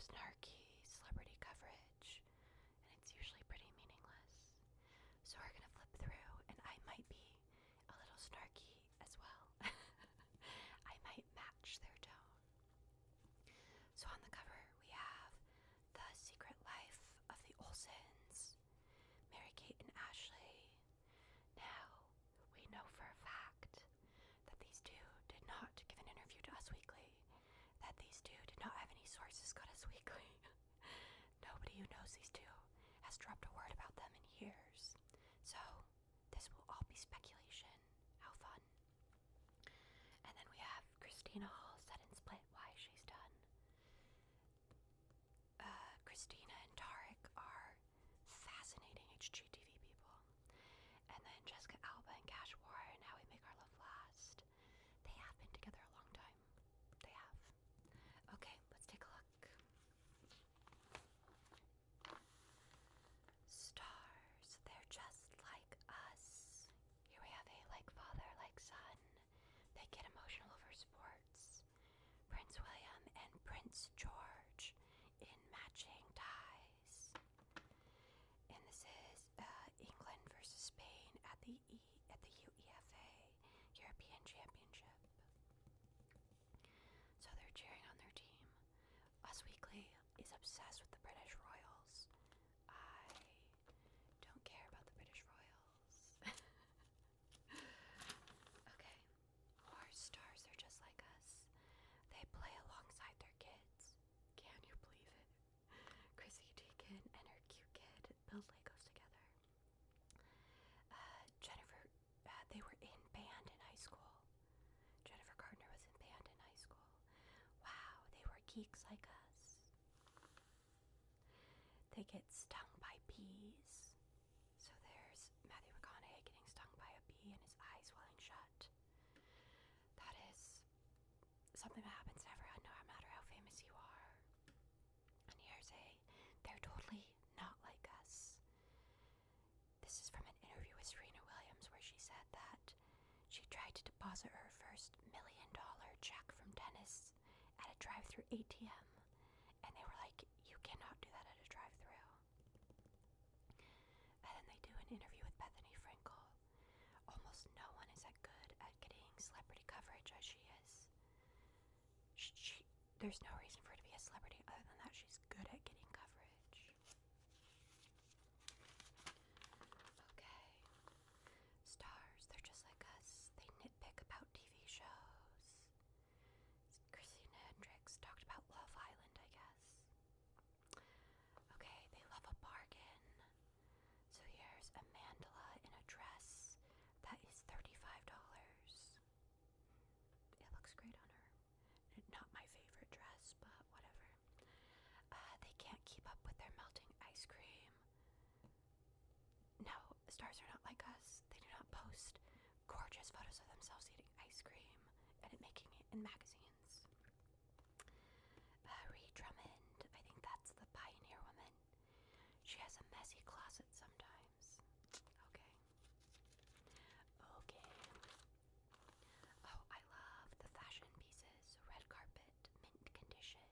snarky celebrity coverage, and it's usually pretty meaningless. So we're gonna flip through, and I might be a little snarky as well. I might match their tone. So on the cover, we have The Secret Life of the Olsens, Mary-Kate and Ashley. Now, we know for a fact that these two did not give an interview to Us Weekly, that these two did not have any sources go to Us Weekly. Nobody who knows these two has dropped a word about them in years. So, this will all be speculation. How fun. And then we have Christina Hall sudden split, why she's done. Christina and Tarek are fascinating HGTV people. And then Jessica Alba and Cash Warren, How We Make Our Love Last. They have been together a long time. They have. Okay, let's take a look. Stars, they're just like us. Here we have a like father, like son. They get emotional over sports. Prince William and Prince George in matching ties. And this is England versus Spain at the UEFA European Championship. So they're cheering on their team. Us Weekly is obsessed with the British Royals. I don't care about the British Royals. Okay. More stars, they're just like us. They play alongside their kids. Can you believe it? Chrissy Teigen and her cute kid build Legos together. Jennifer, they were in band in high school. Jennifer Gardner was in band in high school. Wow, they were geeks like us. They get stung by bees. So there's Matthew McConaughey getting stung by a bee and his eyes swelling shut. That is something that happens to everyone, no matter how famous you are. And here's they're totally not like us. This is from an interview with Serena Williams where she said that she tried to deposit her first $1 million check from tennis at a drive-through ATM. And they were like, you cannot do that at a drive-through. And then they do an interview with Bethany Frankel. Almost no one is that good at getting celebrity coverage as she is. There's no reason for her to be a celebrity other than that she's good at getting coverage. Okay. Stars, they're just like us. They nitpick about TV shows. Christina Hendricks talked about Love Island, I guess. Okay, they love a bargain. So here's a mandala in a dress that is $35. It looks great on her. Not my favorite dress, but whatever. They can't keep up with their melting ice cream. No, stars are not like us. They do not post gorgeous photos of themselves eating ice cream and making it in magazines. Ree Drummond, I think that's the Pioneer woman. She has a messy closet sometimes. Okay. Oh, I love the fashion pieces. Red carpet, mint condition.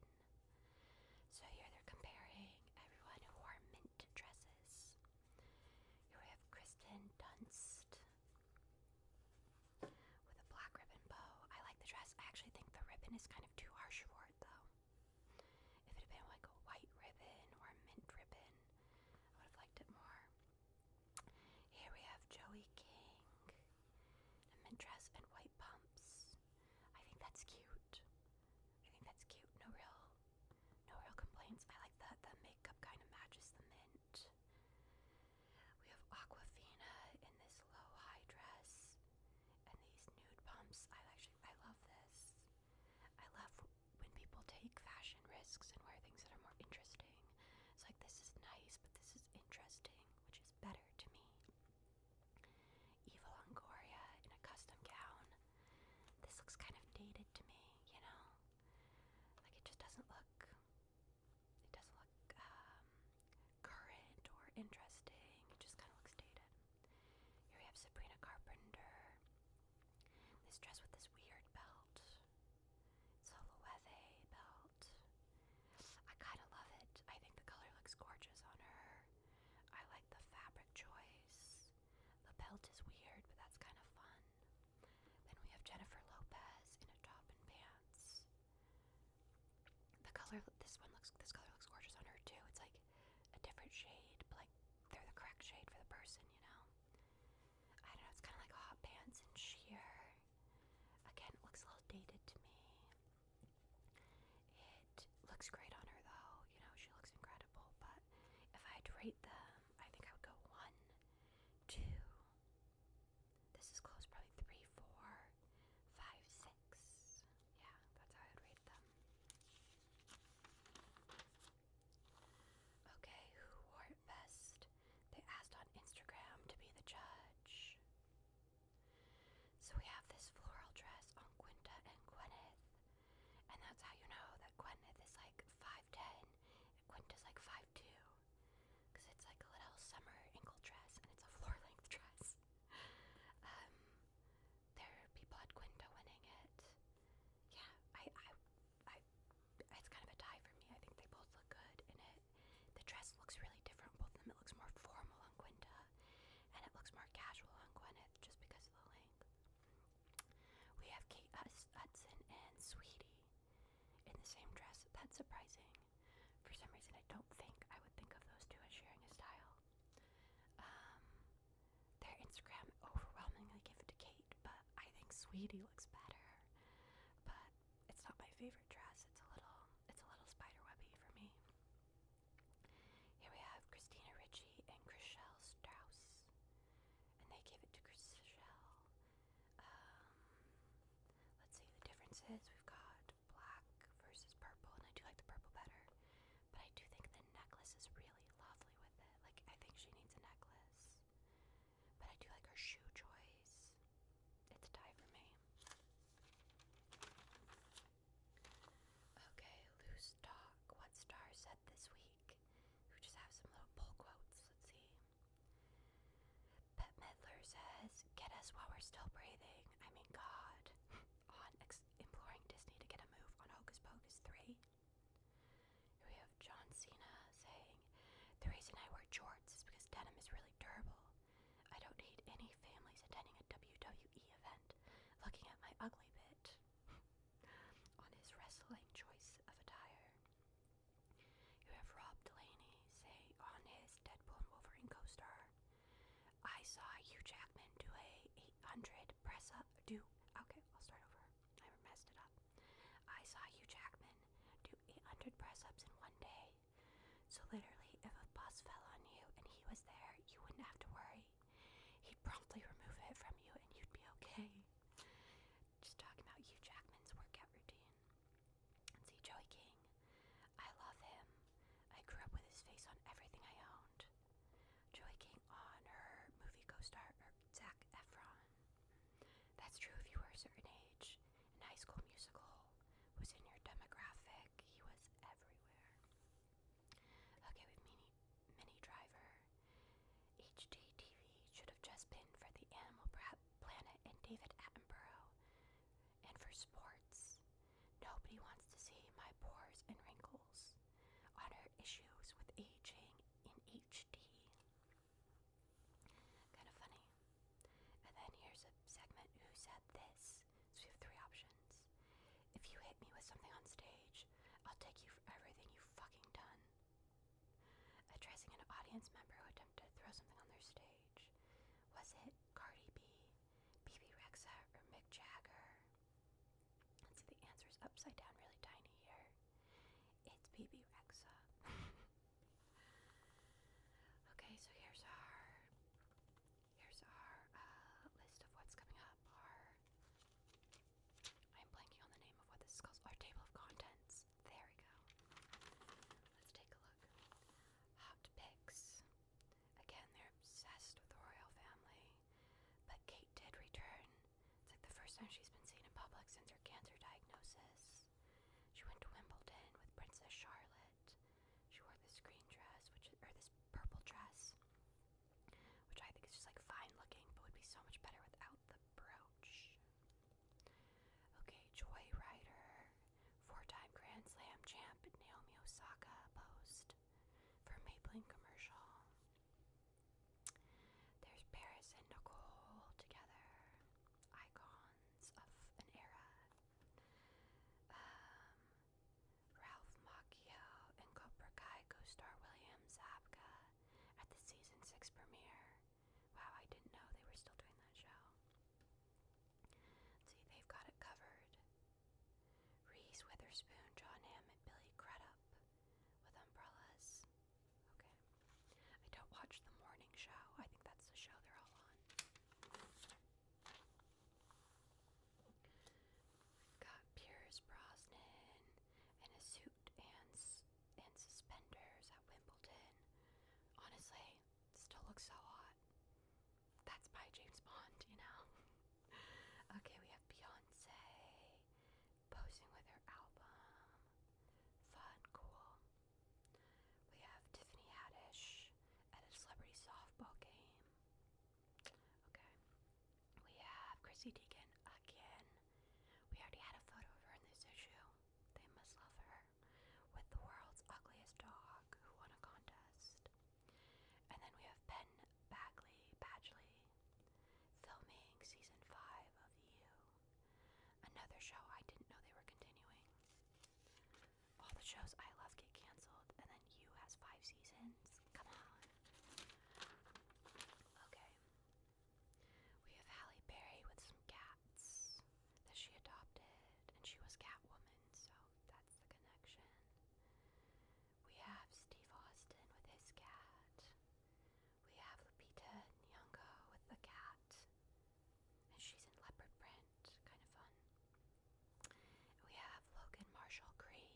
So here they're comparing everyone who wore mint dresses. Here we have Kristen Dunst with a black ribbon bow. I like the dress. I actually think the ribbon is kind of too harsh for it though. If it had been like a white ribbon or a mint ribbon, I would have liked it more. Here we have Joey King, a mint dress and white pumps. I think that's cute. No real complaints. I like that the makeup kind of matches the mint. We have Aquafina in this low-high dress and these nude pumps. I love this. I love when people take fashion risks and wear things that are more interesting. It's like, this is nice, but this is interesting, which is better to me. Eva Longoria in a custom gown. This looks kind of dated to me, you know? Like, it just doesn't look current or interesting. It just kind of looks dated. Here we have Sabrina Carpenter. This dress with this weird belt. It's a Loewe belt. I kind of belt is weird, but that's kind of fun. Then we have Jennifer Lopez in a top and pants. The color, this color looks gorgeous on her too. It's like a different shade, but like they're the correct shade for the person, you know? I don't know, it's kind of like hot pants and sheer. Again, it looks a little dated to me. It looks great on her though, you know, she looks incredible, but if I had to rate them, I think I would go 1, 2, this is close, probably 3, 4, 5, 6. Yeah, that's how I would rate them. Okay, who wore it best? They asked on Instagram to be the judge. So we have this floral dress on Quinta and Gwyneth. And that's how you know that Gwyneth is like 5'10" and Quinta's like 5'2". Because it's like a little summer ankle dress and it's a floor length dress. There are people at Quinta winning it. Yeah, it's kind of a tie for me. I think they both look good in it. The dress looks really different. Both of them, it looks more formal on Quinta and it looks more casual on Gwyneth just because of the length. We have Kate Hudson and Sweetie in the same dress. That's surprising. For some reason, I don't think I would think of those two as sharing a style. Their Instagram overwhelmingly give it to Kate, but I think Sweetie looks better. But it's not my favorite dress. It's a little spiderwebby for me. Here we have Christina Ricci and Chriselle Strauss, and they gave it to Chriselle. Let's see the differences. We've got black versus purple, and I do like the purple better. But I do think the necklace is really lovely with it. Like, I think she needs a necklace. But I do like her shoe choice. It's a tie for me. Okay, loose talk. What star said this week? We just have some little pull quotes. Let's see. Bette Midler says, "Get us while we're still breathing." I mean, God. On imploring Disney to get a move on Hocus Pocus 3. Here we have John Cena saying, "The reason I wear jorts is because denim is really durable. I don't need any families attending a WWE event looking at my ugly bit." On his wrestling choice of attire. You have Rob Delaney saying on his Deadpool and Wolverine co-star, "I saw Hugh Jackman do a 800 press up, okay, I'll start over. I messed it up. I saw Hugh Jackman do 800 press-ups in one day. So literally, if a bus fell on you and he was there, you wouldn't have to worry. He'd promptly remove it from you and you'd be okay." Just talking about Hugh Jackman's workout routine. Let's see, Joey King. "I love him. I grew up with his face on everything I owned." Joey King on her movie co-star, Zac Efron. That's true if you were a certain age, and High School Musical was in your demographic. He was everywhere. Okay, we have Minnie Driver. "HGTV should have just been for the Animal Planet and David Attenborough. And for sports, nobody wants to see my pores and wrinkles." On her issues with aging in HD. Kind of funny. And then here's a segment, Who Said This? So we have 3 options. "If you hit me with something on stage, I'll take you for everything you've fucking done." Addressing an audience member who attempted to throw something on their stage. Was it Cardi B, BB Rexa, or Mick Jagger? Let's see, the answer is upside down really tiny here. It's BB Rexa. Okay, so here's our list of what's coming up. I'm blanking on the name of what this is called. Our table of contents. There we go. Let's take a look. Hot picks. Again, they're obsessed with the royal family. But Kate did return. It's like the first time she's been seen in public since her cancer diagnosis. She went to Wimbledon with Princess Charlotte. She wore this green dress, this purple dress, which I think is just like fine looking, but would be so much better without the brooch. Okay, Joy Rider, 4-time Grand Slam champ Naomi Osaka posed for a Maybelline commercial. There's Paris and Nicole Witherspoon, John Hamm, and Billy Crudup with umbrellas. Okay. I don't watch the morning show. I think that's the show they're all on. We've got Pierce Brosnan in a suit and suspenders at Wimbledon. Honestly, still looks so hot. That's my James Bond, you know? Okay, we have Beyonce posing with her album. Fun, cool. We have Tiffany Haddish at a celebrity softball game. Okay. We have Chrissy Teigen again. We already had a photo of her in this issue. They must love her. With the world's ugliest dog who won a contest. And then we have Ben Badgley filming season 5 of You. Another show I didn't know they were continuing. All the shows I love get canceled, and then You has 5 seasons. Come on. Okay. We have Halle Berry with some cats that she adopted, and she was Catwoman, so that's the connection. We have Steve Austin with his cat. We have Lupita Nyong'o with the cat, and she's in leopard print, kind of fun. We have Logan Marshall Green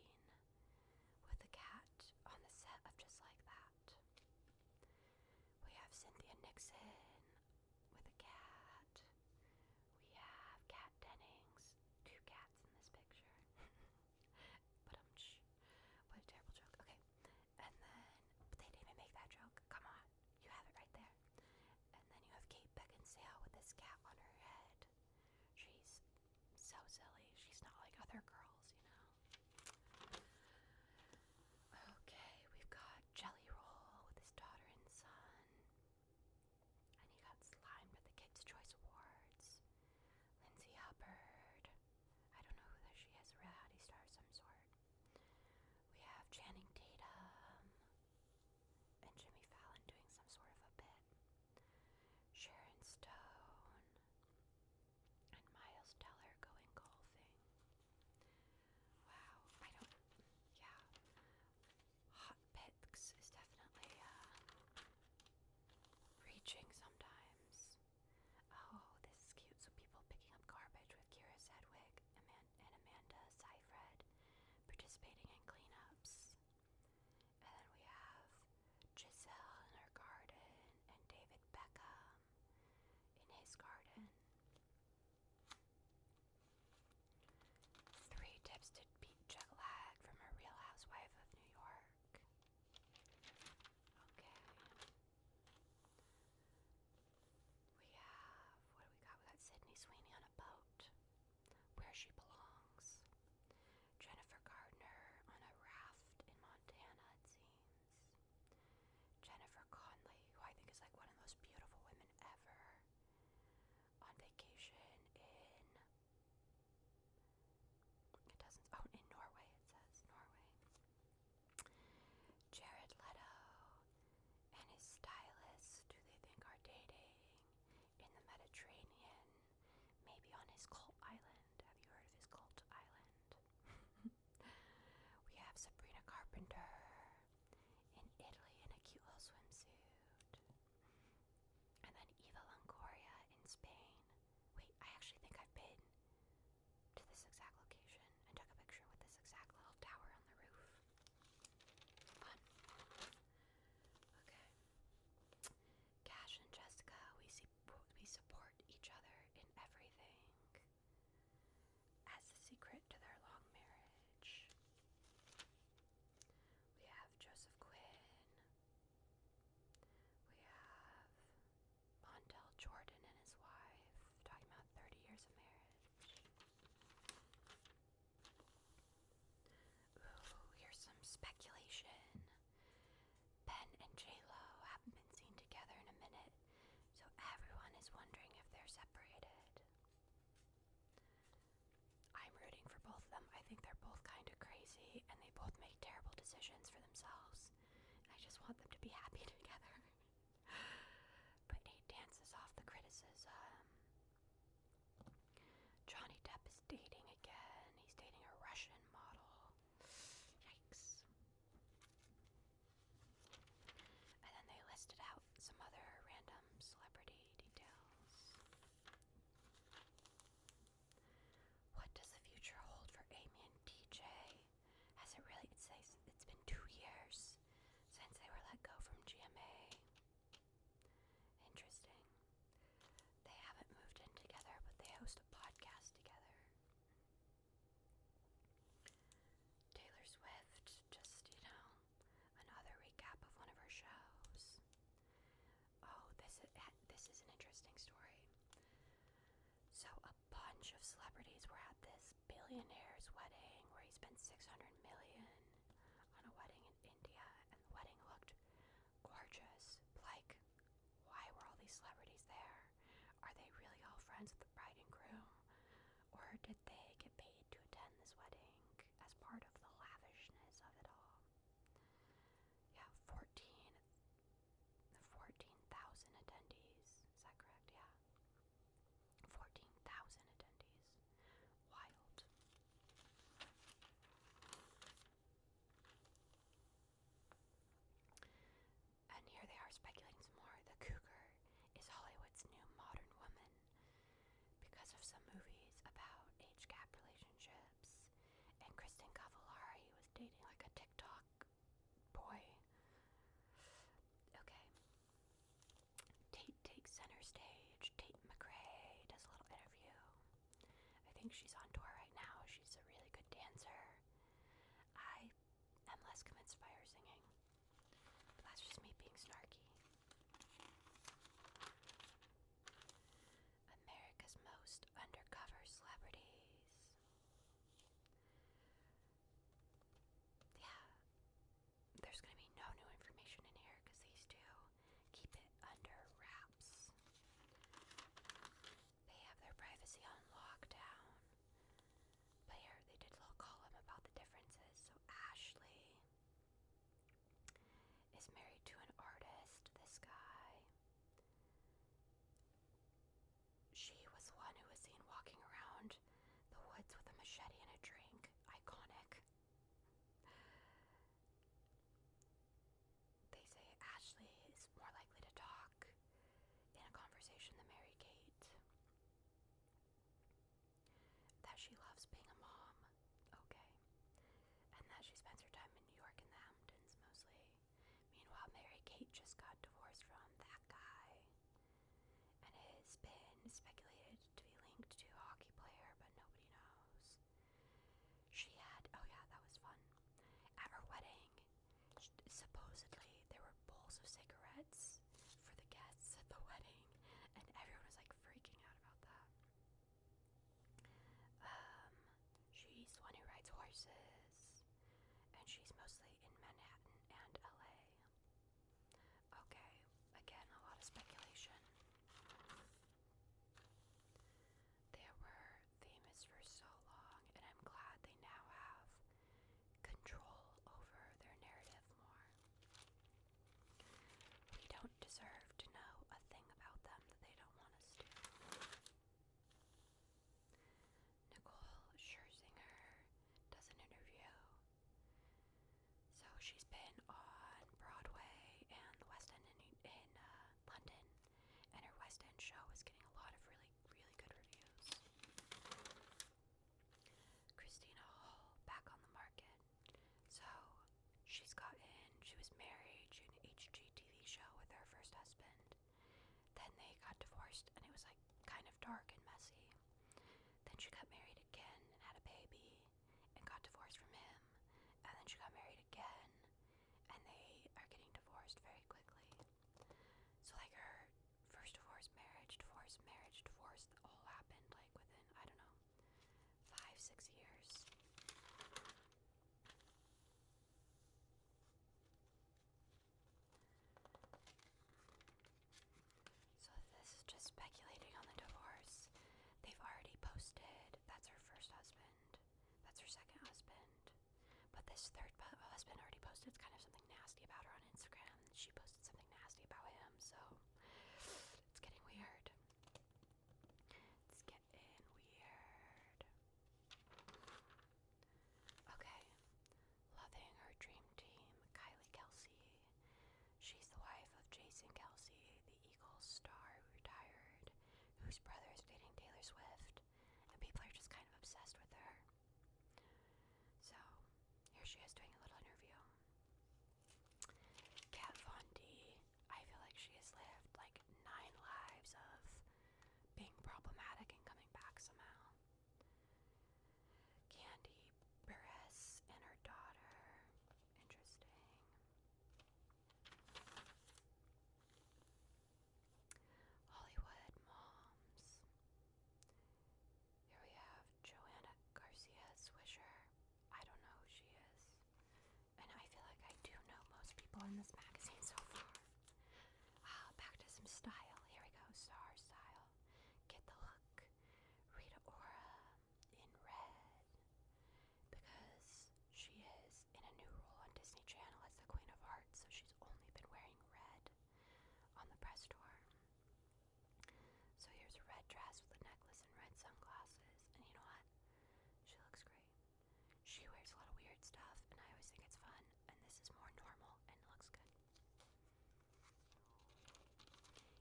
So a bunch of celebrities were at this billionaire's wedding where he spent $600 million on a wedding in India, and the wedding looked gorgeous. Like, why were all these celebrities there? Are they really all friends with the bride and groom? Or did they get paid to attend this wedding as part of the lavishness of it all? Yeah, 14,000 attendees. Is that correct? Yeah. 14,000 attendees. Wild. And here they are speculating some more. The cougar is Hollywood's new modern woman because of some movies about age gap relationships. And Kristen Cavallari was dating like a TikTok boy. Okay. Tate takes center stage. Tate McRae does a little interview. I think she's on tour right now. She's a really good dancer. I am less convinced by her singing. But that's just me being snarky. America's most undercover celebrities. Yeah, there's going to be no new information in here because these two keep it under wraps. They have their privacy on lockdown. But here, they did a little column about the differences. So Ashley is married to an artist, this guy. She was the one who was seen walking around the woods with a machete and a drink. Iconic. They say Ashley is more likely to talk in a conversation than Mary Kate. That she loves being a mom. Okay. And that she spends her time in New York and the Hamptons mostly. Meanwhile, Mary Kate just got divorced from that guy and has been speculated to be linked to a hockey player, but nobody knows. She had, oh yeah, that was fun. At her wedding, supposedly there were bowls of cigarettes for the guests at the wedding, and everyone was like freaking out about that. She's the one who rides horses, and she's mostly in Manhattan and LA. Okay, again, a lot of speculation. They were famous for so long, and I'm glad they now have control over their narrative more. We don't deserve to know a thing about them that they don't want us to. Nicole Scherzinger does an interview. So she's been on Broadway and the West End in London, and her West End show is getting a lot of really, really good reviews. Christina Hall, back on the market. So she was married, she had an HGTV show with her first husband. Then they got divorced, and it was like kind of dark and messy. Then she got married again and had a baby and got divorced from him. And then she got married again, and they are getting divorced very quickly. So like her first divorce, marriage, divorce, that all happened like within, I don't know, 5-6 years. So this is just speculating on the divorce. They've already posted, that's her first husband, that's her second husband. But this third husband already posted kind of something nasty about her on Instagram. She posted something nasty about him, so it's getting weird. It's getting weird. Okay. Loving her dream team, Kylie Kelsey. She's the wife of Jason Kelsey, the Eagles star who retired, whose brother is dating Taylor Swift, and people are just kind of obsessed with her. So here she is doing a little interview. Kat Von D, I feel like she has lived like 9 lives of being problematic and coming back somehow. Candy Perez and her daughter. Interesting. Hollywood moms. on this magazine so far. Back to some style. Here we go. Star style. Get the look. Rita Ora in red. Because she is in a new role on Disney Channel as the Queen of Hearts, so she's only been wearing red on the press tour. So here's a red dress with a necklace and red sunglasses. And you know what? She looks great. She wears a lot of weird stuff, and I always think it's fun. And this is more normal and looks good.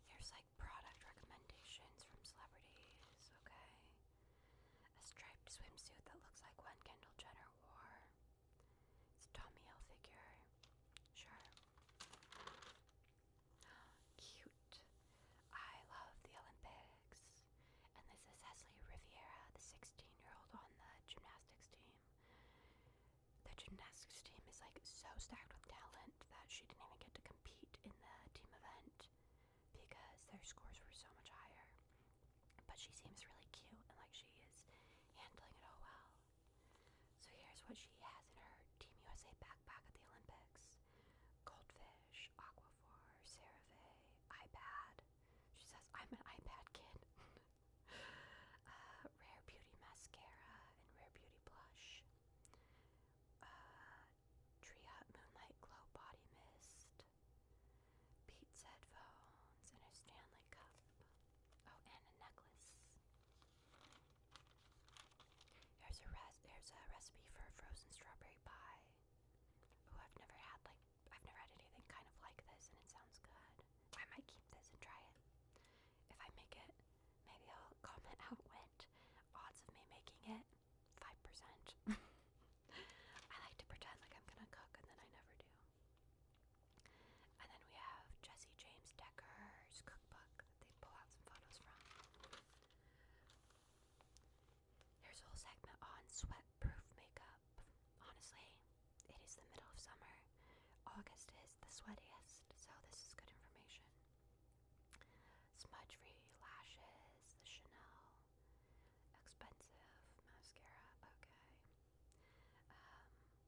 Here's like product recommendations from celebrities, okay? A striped swimsuit that looks like one Kendall Jenner wore. It's a Tommy Hilfiger. Sure. Cute. I love the Olympics. And this is Cecily Riviera, the 16-year-old on the gymnastics team. The gymnastics team is like so stacked with talent that she didn't even get to compete in the team event because their scores were so much higher. But she seems really cute and like she is handling it all well. So here's what she has in her Team USA backpack at the Olympics. Goldfish, Aquaphor, CeraVe, iPad. She says, I'm an iPad kid. Rare Beauty mascara and Rare Beauty blush. Tree Hut Moonlight Glow Body Mist. Beats headphones and a Stanley cup. Oh, and a necklace. Here's a recipe for frozen strawberry pie. Oh, I've never had anything kind of like this, and it sounds good. I might keep this and try it. If I make it, maybe I'll comment how it went. Odds of me making it, 5%. I like to pretend like I'm gonna cook, and then I never do. And then we have Jessie James Decker's cookbook that they pull out some photos from. There's a whole segment on sweat-proof makeup. Honestly, it is the middle of summer. August is the sweatiest, so this is good information. Smudge-free lashes, the Chanel expensive mascara. Okay.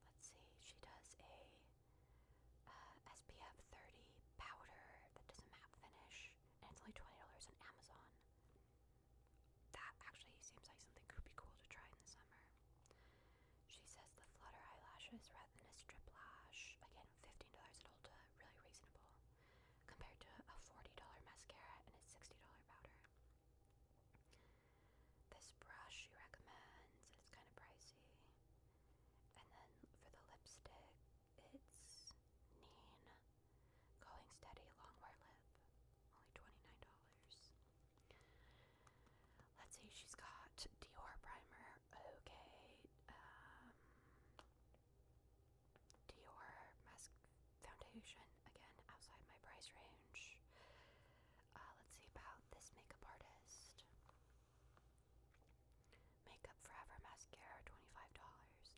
Let's see. She does a SPF 30 powder that does a matte finish, and it's only $20 on Amazon. That actually seems like something could be cool to try in the summer. She says the flutter eyelashes rather than a strip lash. Again, $15 at Ulta, really reasonable compared to a $40 mascara and a $60 powder. This brush she recommends, it's kind of pricey. And then for the lipstick, it's Neen Going Steady Longwear Lip, only $29. Let's see, she's got Dior primer. Okay. Dior mask foundation, again, outside my price range. Let's see about this makeup artist. Makeup Forever mascara, $25.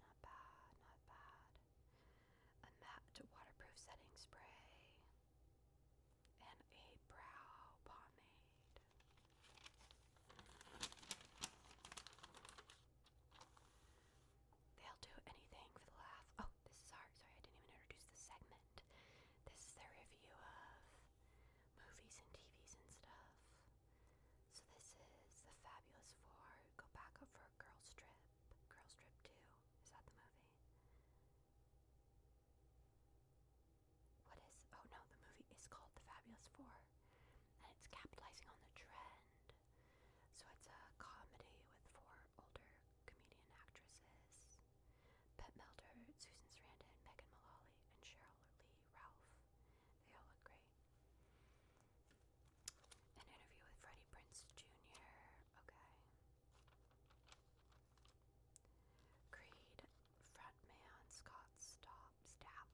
Not bad, not bad. A matte waterproof setting spray. And a brow pomade. They'll do anything for the laugh. Oh, this is sorry, I didn't even introduce the segment. This is their review of movies and TVs and stuff. So this is The Fabulous Four. Go back up for Girls Trip. Girls Trip 2. Is that the movie? What is... Oh no, the movie is called The Fabulous Four. And it's capitalizing on the trend. So it's a comedy with four older comedian actresses. Bette Midler, Susan Sarandon, Megan Mullally, and Cheryl Lee Ralph. They all look great. An interview with Freddie Prinze Jr. Okay. Creed frontman Scott Stapp.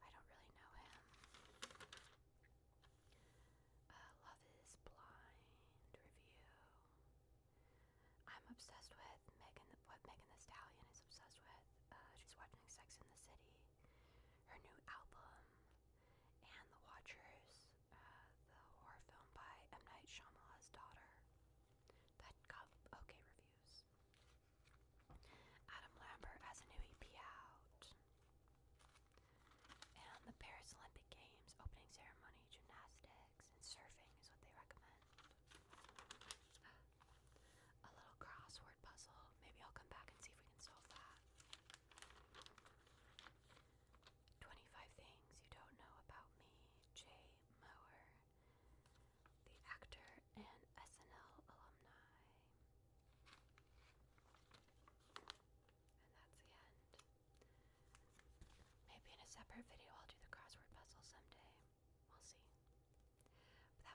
I don't really know him. Love is Blind review. I'm obsessed with what Megan Thee Stallion is obsessed with. She's watching Sex and the City, her new album, and The Watchers, the horror film by M. Night Shyamalan's daughter. That got okay reviews. Adam Lambert has a new EP out. And the Paris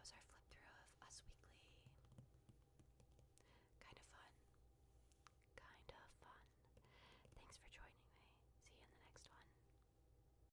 was our flip through of Us Weekly.